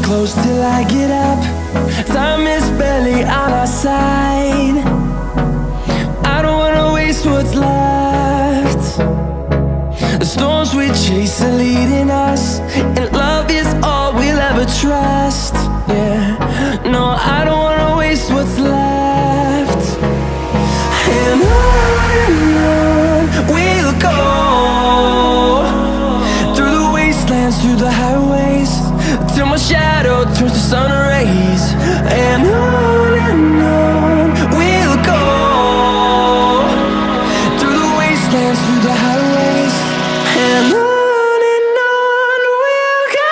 close till I get up. Time is barely on our side. I don't wanna waste what's left. The storms we chase are leading us, and love is all we'll ever trust. Yeah, no, I don't wanna waste what's left. And on we'll go, through the wastelands, through the highways, till my shadow turns to sun rays. And on we'll go, through the wastelands, through the highways, and on we'll go.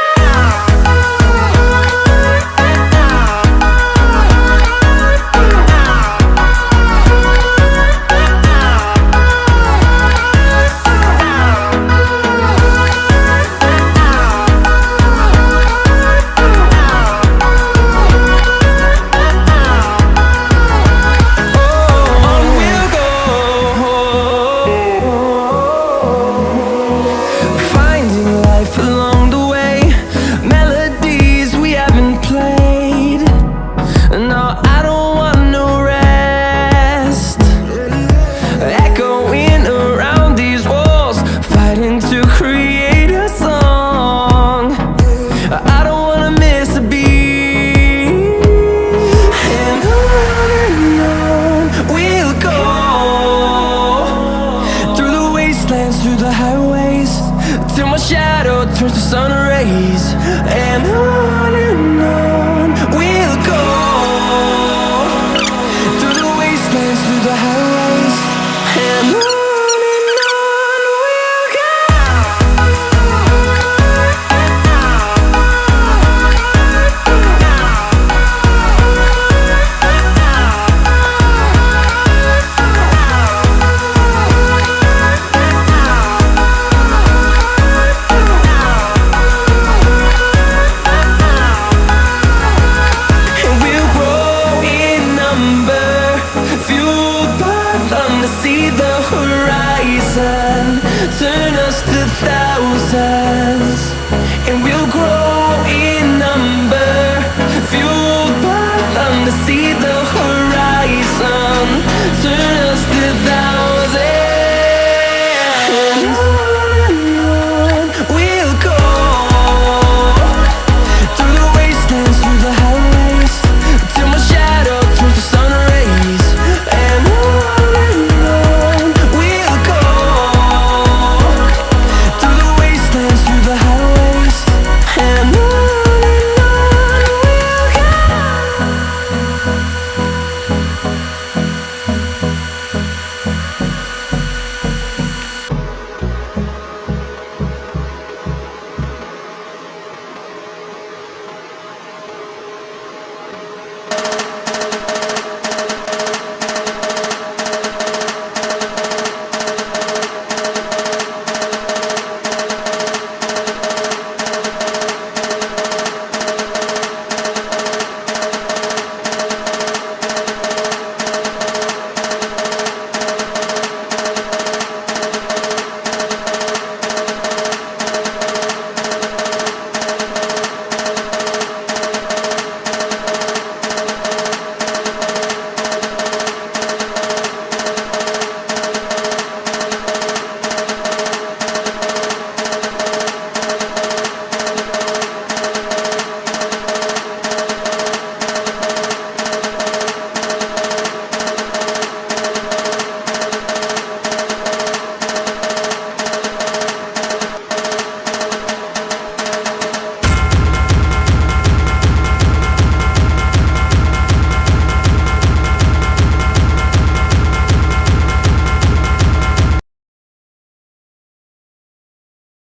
Along the way, melodies we haven't played. No, I don't want no rest. Echoing around these walls, fighting to create a song. I don't wanna miss a beat. And on we'll go, through the wastelands, through the highways, till my shadow turns to sun rays. And on we'll go, through the wastelands, through the highways, and on we'll go. See the horizon.